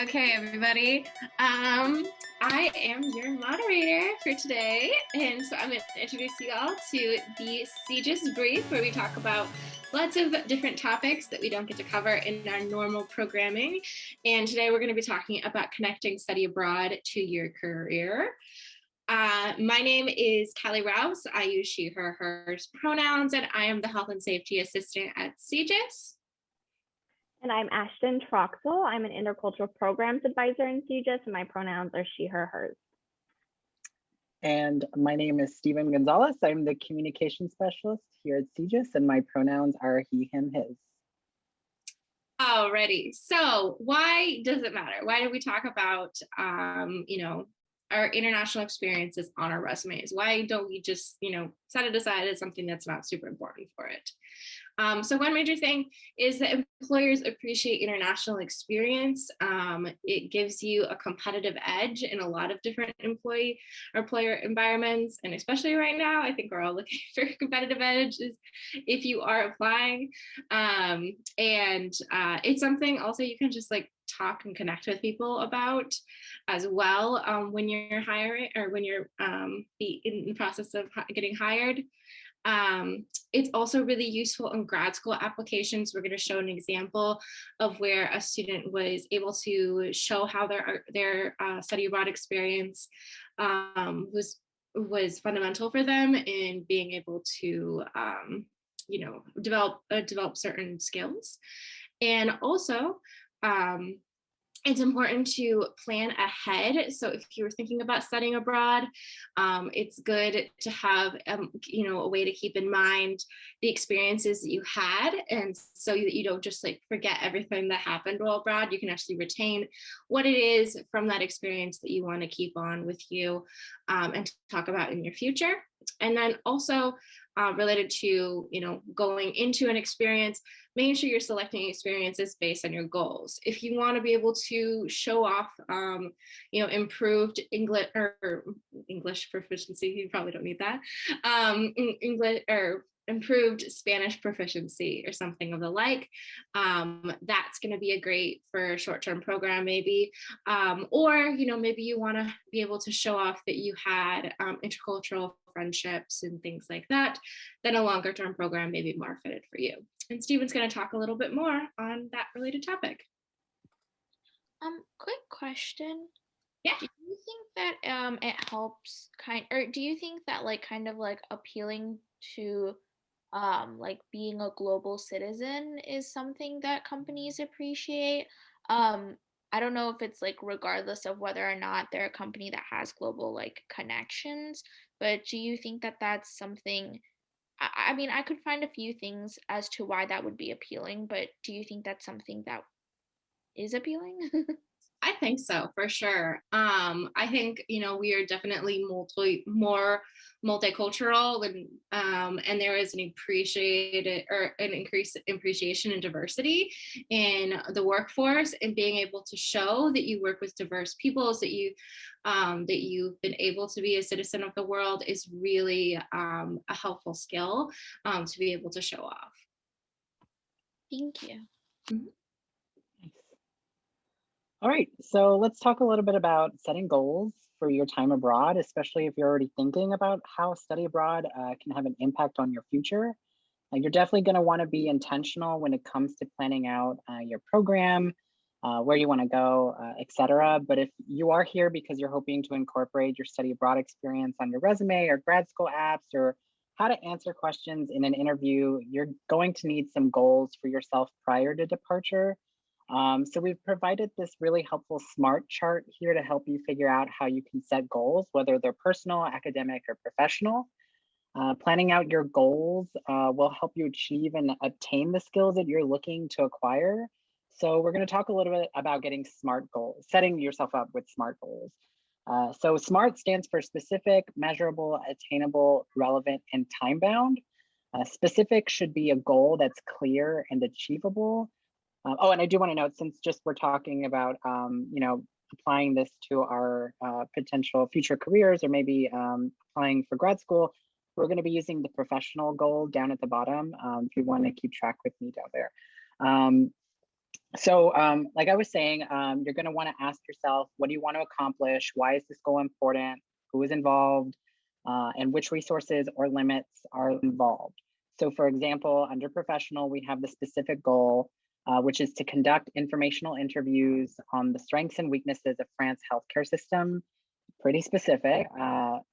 Okay, everybody. I am your moderator for today, and so I'm going to introduce you all to the CGIS brief, where we talk about lots of different topics that we don't get to cover in our normal programming. And today we're going to be talking about connecting study abroad to your career. My name is Callie Rouse. I use she, her, hers pronouns, and I am the health and safety assistant at CGIS. And I'm Ashton Troxel. I'm an intercultural programs advisor in CGIS, and my pronouns are she, her, hers. And my name is Steven Gonzalez. I'm the communication specialist here at CGIS, and my pronouns are he, him, his. Alrighty. So why does it matter? Why do we talk about, our international experiences on our resumes? Why don't we just, set it aside as something that's not super important for it? So one major thing is that employers appreciate international experience. It gives you a competitive edge in a lot of different employer environments. And especially right now, I think we're all looking for a competitive edge if you are applying. It's something also you can just talk and connect with people about as well when you're hiring or when you're in the process of getting hired. It's also really useful in grad school applications. We're going to show an example of where a student was able to show how their study abroad experience was fundamental for them in being able to develop certain skills. And also it's important to plan ahead. So if you're thinking about studying abroad, it's good to have, a way to keep in mind the experiences that you had. And so that you don't just forget everything that happened while abroad, you can actually retain what it is from that experience that you want to keep on with you and talk about in your future. And then also related to, going into an experience, making sure you're selecting experiences based on your goals. If you want to be able to show off, improved English proficiency, you probably don't need that. English or improved Spanish proficiency or something of the like. That's going to be a great for short-term program maybe. Or, maybe you want to be able to show off that you had intercultural friendships and things like that, then a longer term program may be more fitted for you. And Steven's going to talk a little bit more on that related topic. Quick question. Yeah. Do you think that it helps do you think that appealing to being a global citizen is something that companies appreciate? I don't know if it's regardless of whether or not they're a company that has global connections, but do you think that that's something? I mean, I could find a few things as to why that would be appealing, but do you think that's something that is appealing? I think so, for sure. I think, we are definitely more multicultural and there is an increased appreciation and diversity in the workforce, and being able to show that you work with diverse peoples, that you've been able to be a citizen of the world is really a helpful skill to be able to show off. Thank you. Mm-hmm. All right, so let's talk a little bit about setting goals for your time abroad, especially if you're already thinking about how study abroad can have an impact on your future. You're definitely going to want to be intentional when it comes to planning out your program, where you want to go, etc. But if you are here because you're hoping to incorporate your study abroad experience on your resume or grad school apps, or how to answer questions in an interview, you're going to need some goals for yourself prior to departure. So we've provided this really helpful SMART chart here to help you figure out how you can set goals, whether they're personal, academic, or professional. Planning out your goals will help you achieve and obtain the skills that you're looking to acquire. So we're going to talk a little bit about getting SMART goals, setting yourself up with SMART goals. So SMART stands for specific, measurable, attainable, relevant, and time-bound. Specific should be a goal that's clear and achievable. And I do want to note, since just we're talking about, applying this to our potential future careers, or maybe applying for grad school, we're going to be using the professional goal down at the bottom if you want to keep track with me down there. So like I was saying, you're going to want to ask yourself, what do you want to accomplish? Why is this goal important? Who is involved? And which resources or limits are involved? So for example, under professional, we have the specific goal, which is to conduct informational interviews on the strengths and weaknesses of France's healthcare system. Pretty specific.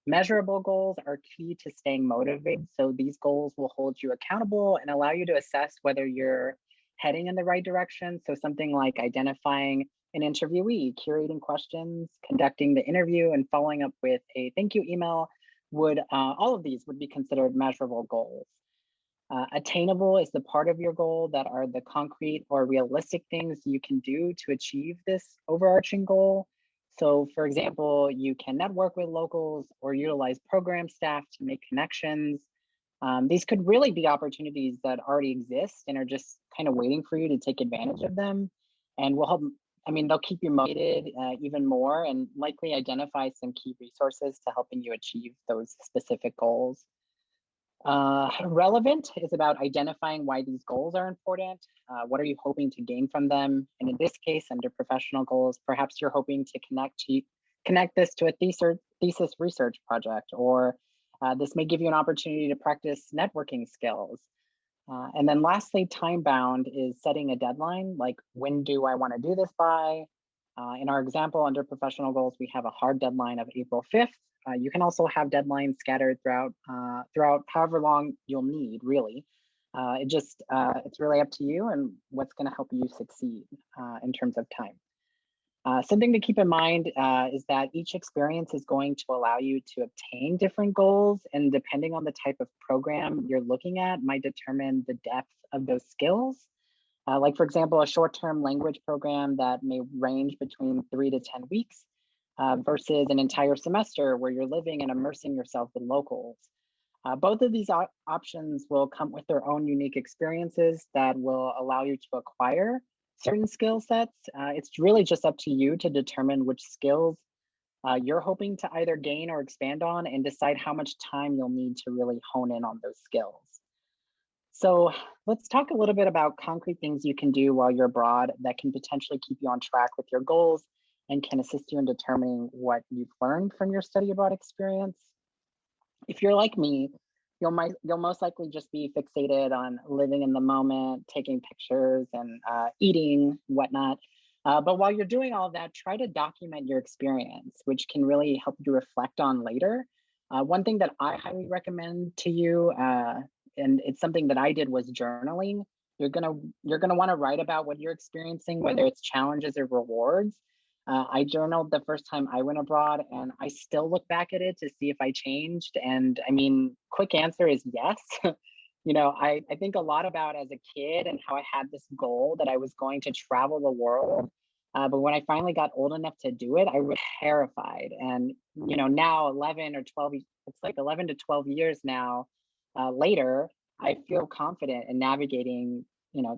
Measurable goals are key to staying motivated. So these goals will hold you accountable and allow you to assess whether you're heading in the right direction. So something like identifying an interviewee, curating questions, conducting the interview, and following up with a thank you email would, all of these would be considered measurable goals. Attainable is the part of your goal that are the concrete or realistic things you can do to achieve this overarching goal. So for example, you can network with locals or utilize program staff to make connections. These could really be opportunities that already exist and are just kind of waiting for you to take advantage of them, and will help. I mean, they'll keep you motivated even more and likely identify some key resources to helping you achieve those specific goals. Relevant is about identifying why these goals are important. What are you hoping to gain from them? And in this case, under professional goals, perhaps you're hoping to connect this to a thesis research project, or this may give you an opportunity to practice networking skills. And then lastly, time bound is setting a deadline, like when do I want to do this by? In our example, under professional goals, we have a hard deadline of April 5th. You can also have deadlines scattered throughout however long you'll need, really. It's really up to you and what's going to help you succeed in terms of time. Something to keep in mind is that each experience is going to allow you to obtain different goals, and depending on the type of program you're looking at might determine the depth of those skills. Like for example, a short-term language program that may range between 3 to 10 weeks versus an entire semester where you're living and immersing yourself with locals. Both of these options will come with their own unique experiences that will allow you to acquire certain skill sets. It's really just up to you to determine which skills you're hoping to either gain or expand on, and decide how much time you'll need to really hone in on those skills. So let's talk a little bit about concrete things you can do while you're abroad that can potentially keep you on track with your goals and can assist you in determining what you've learned from your study abroad experience. If you're like me, you'll most likely just be fixated on living in the moment, taking pictures and eating, whatnot. But while you're doing all of that, try to document your experience, which can really help you reflect on later. One thing that I highly recommend to you, and it's something that I did, was journaling. You're gonna want to write about what you're experiencing, whether it's challenges or rewards. I journaled the first time I went abroad, and I still look back at it to see if I changed. And I mean, quick answer is yes. I think a lot about as a kid and how I had this goal that I was going to travel the world. But when I finally got old enough to do it, I was terrified. And, now 11 or 12, it's like 11 to 12 years now later, I feel confident in navigating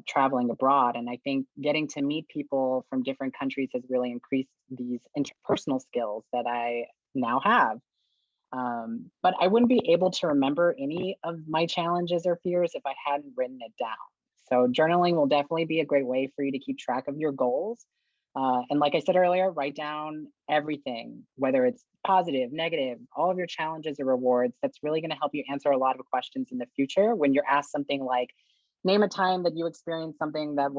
traveling abroad. And I think getting to meet people from different countries has really increased these interpersonal skills that I now have. But I wouldn't be able to remember any of my challenges or fears if I hadn't written it down. So journaling will definitely be a great way for you to keep track of your goals. And like I said earlier, write down everything, whether it's positive, negative, all of your challenges or rewards. That's really going to help you answer a lot of questions in the future when you're asked something like, name a time that you experienced something that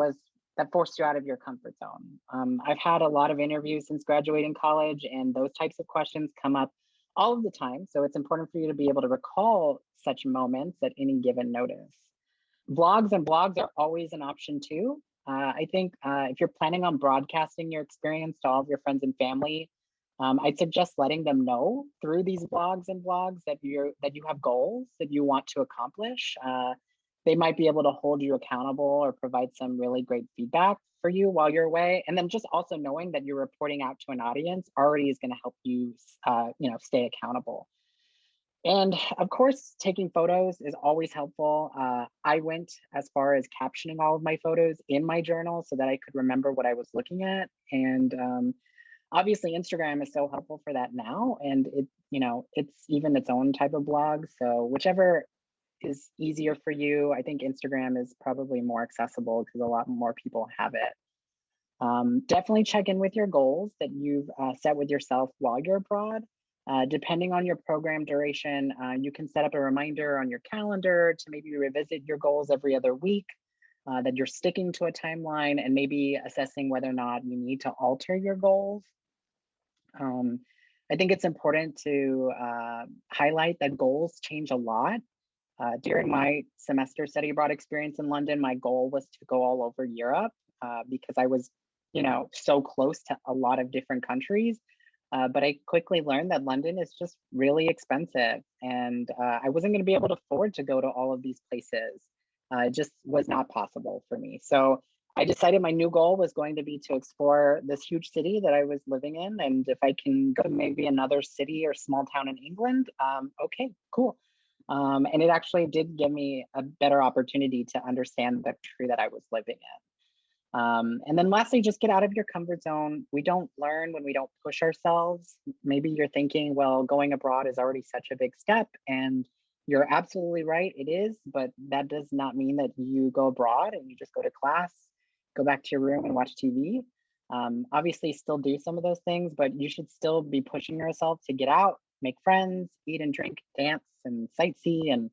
forced you out of your comfort zone. I've had a lot of interviews since graduating college, and those types of questions come up all of the time. So it's important for you to be able to recall such moments at any given notice. Vlogs and blogs are always an option too. I think if you're planning on broadcasting your experience to all of your friends and family, I'd suggest letting them know through these blogs and vlogs that you have goals that you want to accomplish. They might be able to hold you accountable or provide some really great feedback for you while you're away. And then just also knowing that you're reporting out to an audience already is going to help you, stay accountable. And of course, taking photos is always helpful. I went as far as captioning all of my photos in my journal so that I could remember what I was looking at. And obviously, Instagram is so helpful for that now. And it's even its own type of blog. So whichever is easier for you, I think Instagram is probably more accessible because a lot more people have it. Definitely check in with your goals that you've set with yourself while you're abroad. Depending on your program duration, you can set up a reminder on your calendar to maybe revisit your goals every other week, that you're sticking to a timeline and maybe assessing whether or not you need to alter your goals. Um, I think it's important to highlight that goals change a lot. During my semester study abroad experience in London, my goal was to go all over Europe because I was, so close to a lot of different countries. But I quickly learned that London is just really expensive, and I wasn't going to be able to afford to go to all of these places. It just was not possible for me. So I decided my new goal was going to be to explore this huge city that I was living in, and if I can go to maybe another city or small town in England, okay, cool. And it actually did give me a better opportunity to understand the country that I was living in. And then lastly, just get out of your comfort zone. We don't learn when we don't push ourselves. Maybe you're thinking, well, going abroad is already such a big step, and you're absolutely right, it is, but that does not mean that you go abroad and you just go to class, go back to your room and watch TV. Obviously, still do some of those things, but you should still be pushing yourself to get out, make friends, eat and drink, dance and sightsee, and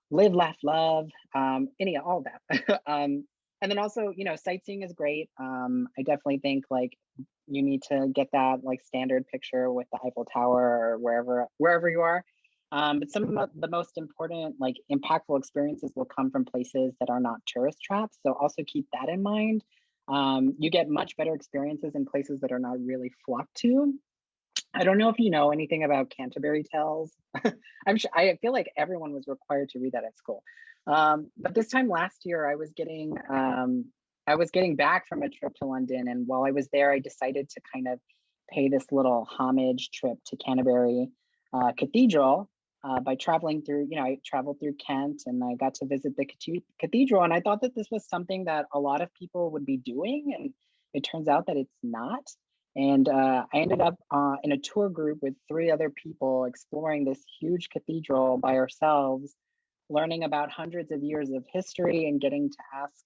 live, laugh, love, all that. And then also, sightseeing is great. I definitely think like you need to get that like standard picture with the Eiffel Tower or wherever you are. But some of the most important, like impactful experiences will come from places that are not tourist traps. So also keep that in mind. You get much better experiences in places that are not really flocked to. I don't know if you know anything about Canterbury Tales. I'm sure I feel like everyone was required to read that at school. But this time last year, I was getting back from a trip to London, and while I was there, I decided to kind of pay this little homage trip to Canterbury Cathedral by traveling through. I traveled through Kent, and I got to visit the cathedral, and I thought that this was something that a lot of people would be doing, and it turns out that it's not. And I ended up in a tour group with 3 other people exploring this huge cathedral by ourselves, learning about hundreds of years of history and getting to ask,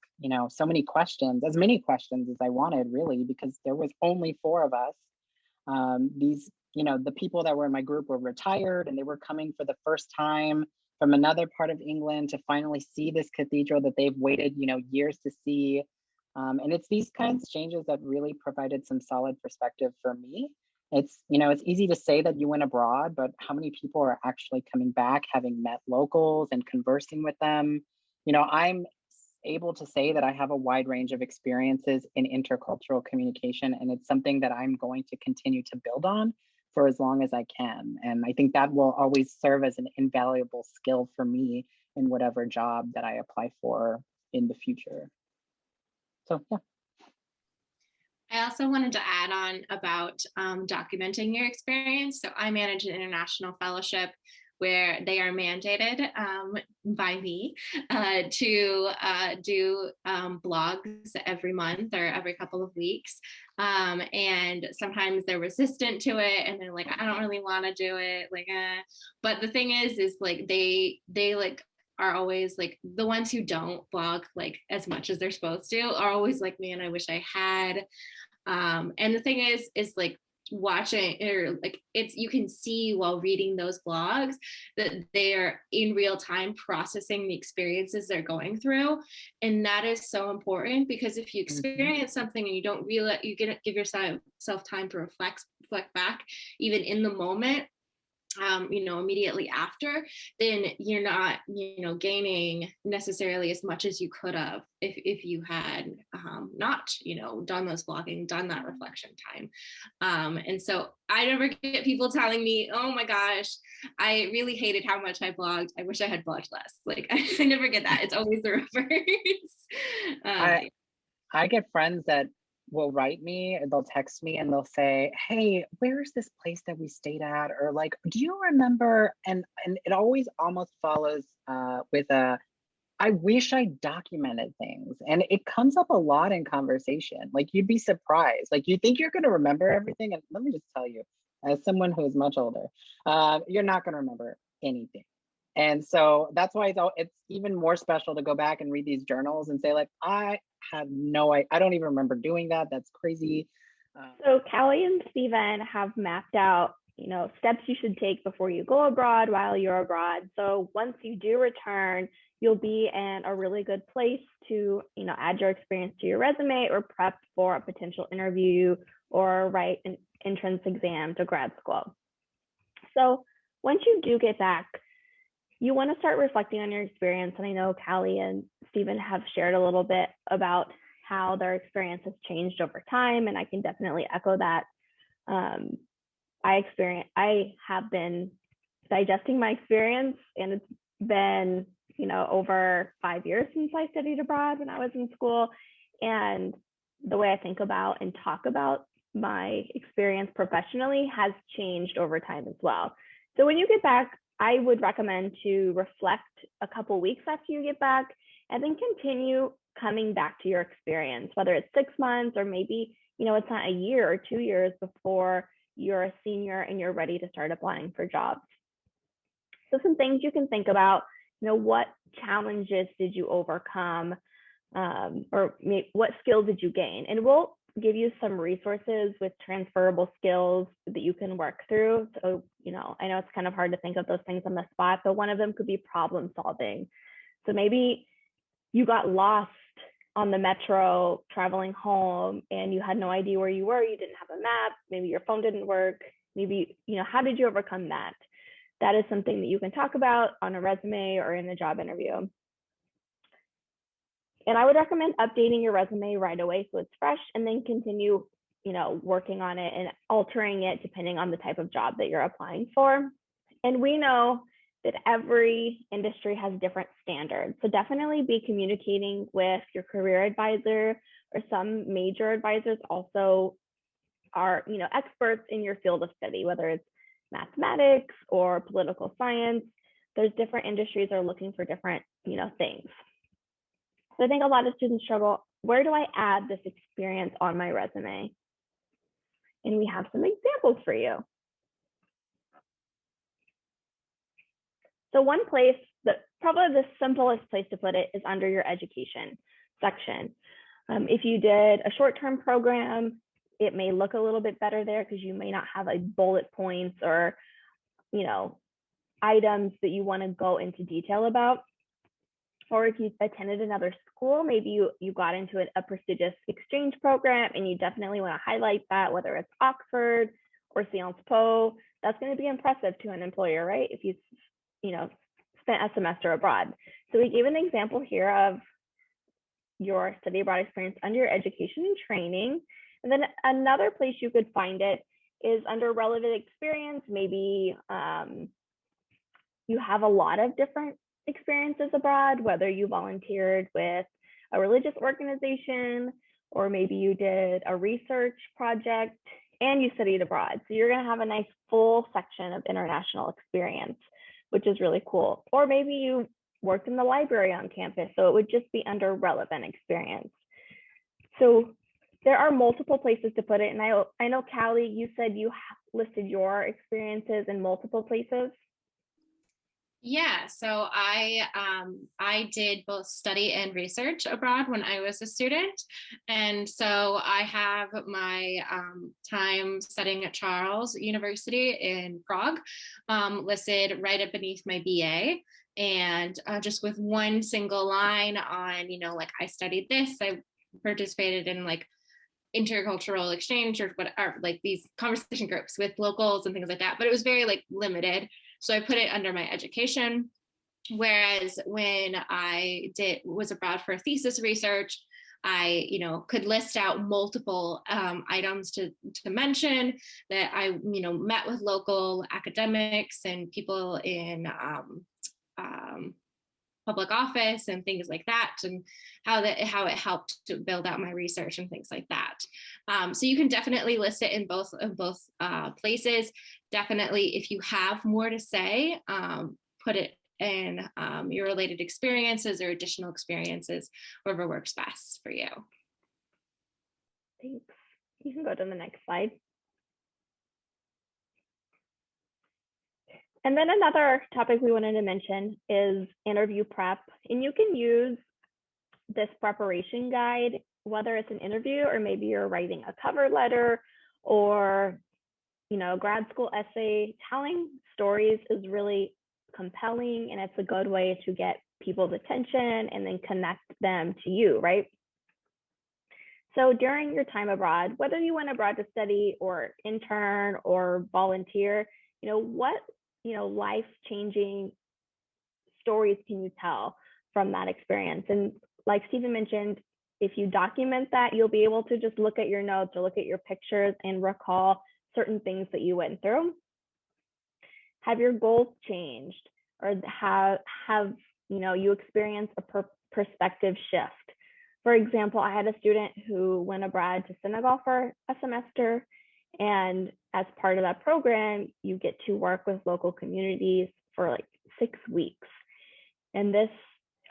so many questions, as many questions as I wanted, really, because there was only 4 of us. The people that were in my group were retired and they were coming for the first time from another part of England to finally see this cathedral that they've waited, years to see. And it's these kinds of exchanges that really provided some solid perspective for me. It's easy to say that you went abroad, but how many people are actually coming back, having met locals and conversing with them? I'm able to say that I have a wide range of experiences in intercultural communication, and it's something that I'm going to continue to build on for as long as I can. And I think that will always serve as an invaluable skill for me in whatever job that I apply for in the future. So yeah. I also wanted to add on about documenting your experience. So I manage an international fellowship where they are mandated by me to do blogs every month or every couple of weeks. And sometimes they're resistant to it and they're like, I don't really want to do it. But the thing is like they like are always like the ones who don't blog like as much as they're supposed to are always like, man, I wish I had. And the thing is like watching or like you can see while reading those blogs that they are in real time processing the experiences they're going through, and that is so important because if you experience something and you don't realize, you give yourself time to reflect back even in the moment, immediately after, then you're not, gaining necessarily as much as you could have if you had not, done those blogging, done that reflection time. And so I never get people telling me, oh my gosh, I really hated how much I blogged. I wish I had blogged less. Like I never get that. It's always the reverse. I get friends that will write me, they'll text me and they'll say, hey, where's this place that we stayed at? Or like, do you remember? And it always almost follows with a, I wish I documented things. And it comes up a lot in conversation. Like you'd be surprised. Like you think you're gonna remember everything. And let me just tell you, as someone who is much older, you're not gonna remember anything. And so that's why it's even more special to go back and read these journals and say like, have no, I don't even remember doing that. That's crazy. So Callie and Stephen have mapped out, steps you should take before you go abroad while you're abroad. So once you do return, you'll be in a really good place to, add your experience to your resume or prep for a potential interview or write an entrance exam to grad school. So once you do get back, you want to start reflecting on your experience. And I know Callie and Stephen have shared a little bit about how their experience has changed over time, and I can definitely echo that. I have been digesting my experience, and it's been, over 5 years since I studied abroad when I was in school. And the way I think about and talk about my experience professionally has changed over time as well. So when you get back, I would recommend to reflect a couple weeks after you get back and then continue coming back to your experience, whether it's 6 months or maybe, it's not a year or 2 years before you're a senior and you're ready to start applying for jobs. So some things you can think about, what challenges did you overcome, or what skills did you gain? And we'll give you some resources with transferable skills that you can work through. So, I know it's kind of hard to think of those things on the spot, but one of them could be problem solving. So maybe you got lost on the metro traveling home and you had no idea where you were, you didn't have a map, maybe your phone didn't work, maybe, how did you overcome that? That is something that you can talk about on a resume or in a job interview. And I would recommend updating your resume right away so it's fresh, and then continue, working on it and altering it depending on the type of job that you're applying for. And we know that every industry has different standards. So definitely be communicating with your career advisor, or some major advisors also are, experts in your field of study, whether it's mathematics or political science. There's different industries are looking for different, things. So I think a lot of students struggle, where do I add this experience on my resume? And we have some examples for you. So one place, that probably the simplest place to put it, is under your education section. If you did a short-term program, it may look a little bit better there because you may not have a bullet points or, items that you want to go into detail about. Or if you attended another school, maybe you got into a prestigious exchange program and you definitely want to highlight that, whether it's Oxford or Sciences Po. That's going to be impressive to an employer, right? If you spent a semester abroad. So we gave an example here of your study abroad experience under your education and training. And then another place you could find it is under relevant experience. Maybe you have a lot of different experiences abroad, whether you volunteered with a religious organization, or maybe you did a research project and you studied abroad. So you're going to have a nice full section of international experience, which is really cool. Or maybe you worked in the library on campus, so it would just be under relevant experience. So there are multiple places to put it. And I know, Callie, you said you listed your experiences in multiple places. Yeah, so I did both study and research abroad when I was a student, and so I have my time studying at Charles University in Prague listed right up beneath my BA, and just with one single line on, like, I studied this, I participated in like intercultural exchange or like these conversation groups with locals and things like that, but it was very like limited. So I put it under my education. Whereas when I was abroad for thesis research, I, could list out multiple items to mention that I, met with local academics and people in public office and things like that, and how it helped to build out my research and things like that. So you can definitely list it in both places. Definitely, if you have more to say, put it in your related experiences or additional experiences, wherever works best for you. Thanks. You can go to the next slide. And then another topic we wanted to mention is interview prep. And you can use this preparation guide, whether it's an interview or maybe you're writing a cover letter or grad school essay, telling stories is really compelling, and it's a good way to get people's attention and then connect them to you, right? So during your time abroad, whether you went abroad to study or intern or volunteer, what life-changing stories can you tell from that experience? And like Stephen mentioned, if you document that, you'll be able to just look at your notes or look at your pictures and recall certain things that you went through. Have your goals changed, or have you experienced a perspective shift? For example, I had a student who went abroad to Senegal for a semester, and as part of that program, you get to work with local communities for like 6 weeks. And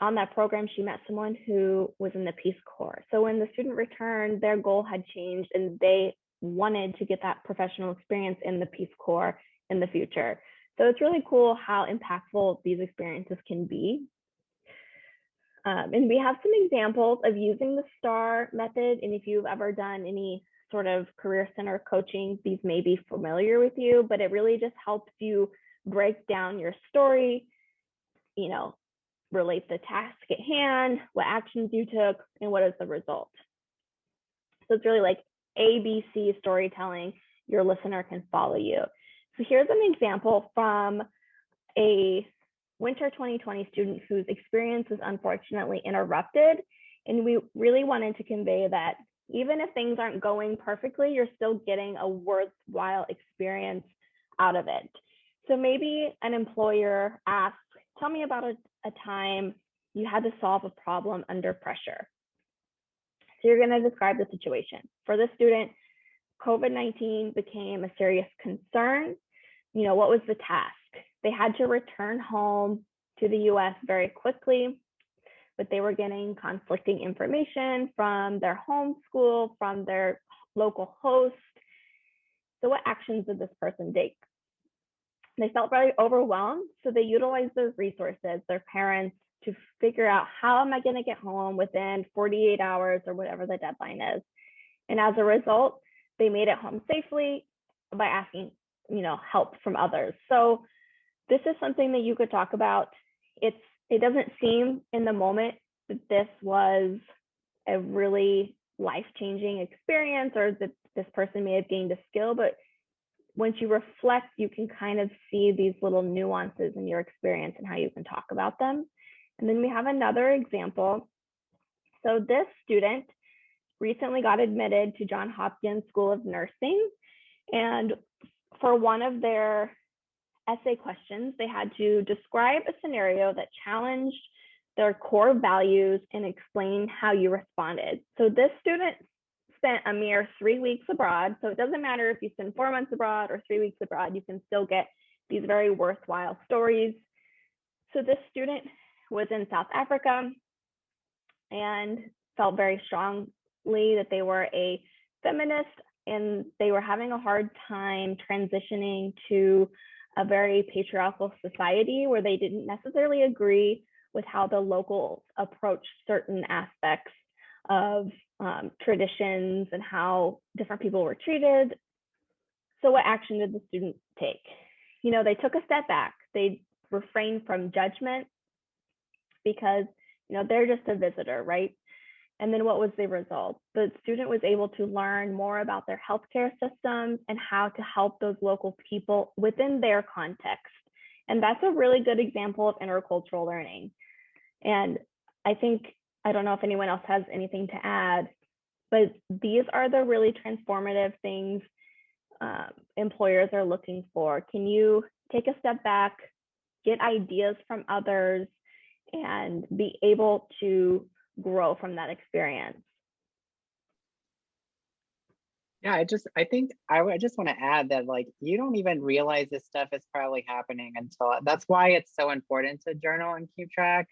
on that program, she met someone who was in the Peace Corps. So when the student returned, their goal had changed and they wanted to get that professional experience in the Peace Corps in the future. So it's really cool how impactful these experiences can be. And we have some examples of using the STAR method. And if you've ever done any sort of career center coaching, these may be familiar with you, but it really just helps you break down your story, relate the task at hand, what actions you took, and what is the result. So it's really like ABC storytelling. Your listener can follow you. So here's an example from a winter 2020 student whose experience was unfortunately interrupted. And we really wanted to convey that even if things aren't going perfectly, you're still getting a worthwhile experience out of it. So maybe an employer asks, tell me about a time you had to solve a problem under pressure. So you're going to describe the situation. For this student, COVID-19 became a serious concern. What was the task? They had to return home to the US very quickly, but they were getting conflicting information from their home school, from their local host. So what actions did this person take? They felt very overwhelmed, so they utilized those resources, their parents, to figure out how am I going to get home within 48 hours or whatever the deadline is. And as a result, they made it home safely by asking, help from others. So this is something that you could talk about. It doesn't seem in the moment that this was a really life-changing experience or that this person may have gained a skill, but once you reflect, you can kind of see these little nuances in your experience and how you can talk about them. And then we have another example. So this student recently got admitted to Johns Hopkins School of Nursing. And for one of their essay questions, they had to describe a scenario that challenged their core values and explain how you responded. So this student spent a mere 3 weeks abroad. So it doesn't matter if you spend 4 months abroad or 3 weeks abroad, you can still get these very worthwhile stories. So this student was in South Africa and felt very strongly that they were a feminist and they were having a hard time transitioning to a very patriarchal society where they didn't necessarily agree with how the locals approached certain aspects of traditions and how different people were treated. So what action did the students take? They took a step back. They refrained from judgment because, they're just a visitor, right? And then what was the result? The student was able to learn more about their healthcare systems and how to help those local people within their context. And that's a really good example of intercultural learning. And I don't know if anyone else has anything to add, but these are the really transformative things employers are looking for. Can you take a step back, get ideas from others, and be able to grow from that experience? Yeah, I just want to add that you don't even realize this stuff is probably happening until that's why it's so important to journal and keep track,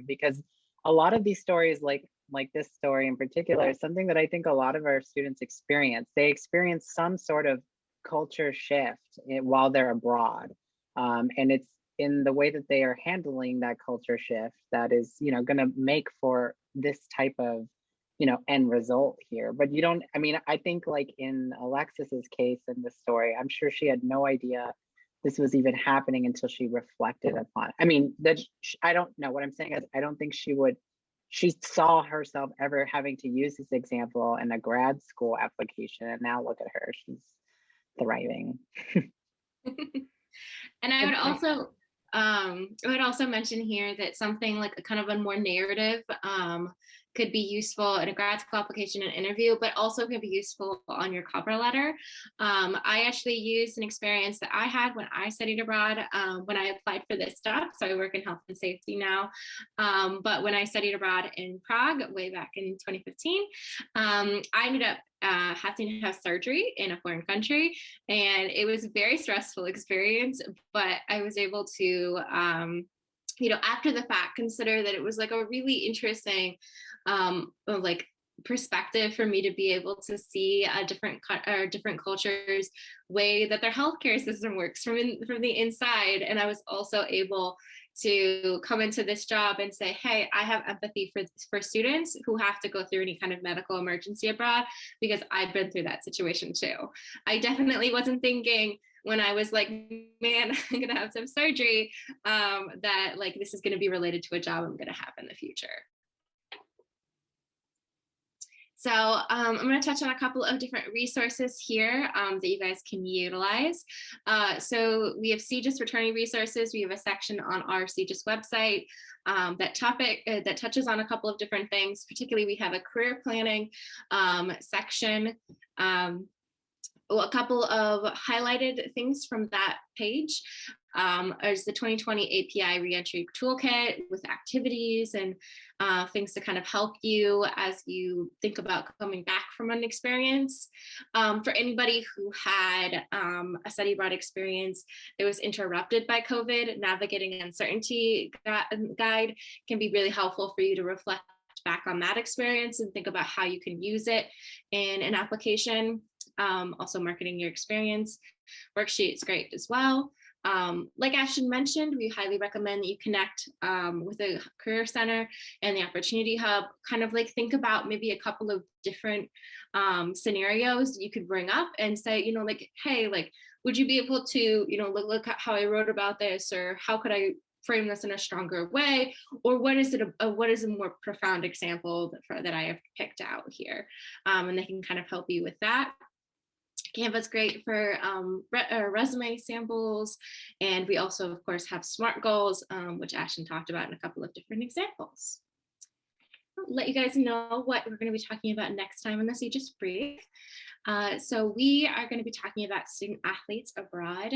because a lot of these stories, like this story in particular, is something that I think a lot of our students experience. They experience some sort of culture shift while they're abroad, and it's in the way that they are handling that culture shift that is going to make for this type of, end result here. But you don't, I mean, I think like in Alexis's case in this story, I'm sure she had no idea this was even happening until she reflected upon it. I mean, I don't know, what I'm saying is I don't think she saw herself ever having to use this example in a grad school application, and now look at her, she's thriving. And I would also mention here that something like a kind of a more narrative could be useful in a grad school application and interview, but also could be useful on your cover letter. I actually used an experience that I had when I studied abroad when I applied for this job. So I work in health and safety now. But when I studied abroad in Prague way back in 2015, I ended up having to have surgery in a foreign country, and it was a very stressful experience, but I was able to after the fact, consider that it was like a really interesting like perspective for me to be able to see a different cultures way that their healthcare system works from the inside. And I was also able to come into this job and say, hey, I have empathy for students who have to go through any kind of medical emergency abroad, because I've been through that situation too. I definitely wasn't thinking when I was like, man, I'm gonna have some surgery, that like this is gonna be related to a job I'm gonna have in the future. So I'm going to touch on a couple of different resources here that you guys can utilize. So we have CGIS returning resources. We have a section on our CGIS website that touches on a couple of different things. Particularly, we have a career planning section. A couple of highlighted things from that page is the 2020 API Reentry Toolkit with activities and things to kind of help you as you think about coming back from an experience. For anybody who had a study abroad experience that was interrupted by COVID, Navigating Uncertainty guide can be really helpful for you to reflect back on that experience and think about how you can use it in an application. Also, Marketing Your Experience worksheet's great as well. Like Ashton mentioned, we highly recommend that you connect with the Career Center and the Opportunity Hub. Kind of like think about maybe a couple of different scenarios you could bring up and say, like, hey, like, would you be able to, look at how I wrote about this, or how could I frame this in a stronger way, or what is a more profound example that I have picked out here, and they can kind of help you with that. Canva's great for resume samples, and we also, of course, have SMART goals, which Ashton talked about in a couple of different examples. I'll let you guys know what we're going to be talking about next time in the CGIS Brief. So we are going to be talking about student athletes abroad.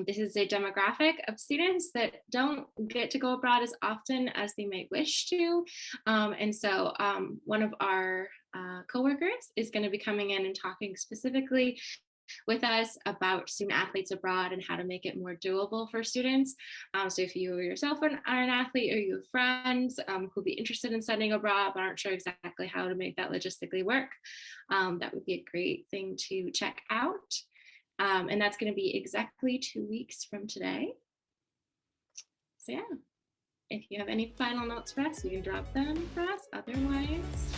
This is a demographic of students that don't get to go abroad as often as they might wish to. And so one of our coworkers is going to be coming in and talking specifically with us about student athletes abroad and how to make it more doable for students. So if you yourself are an athlete, or you have friends who'll be interested in studying abroad but aren't sure exactly how to make that logistically work, that would be a great thing to check out. And that's going to be exactly 2 weeks from today. So yeah, if you have any final notes for us, you can drop them for us. Otherwise,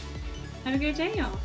have a great day, y'all.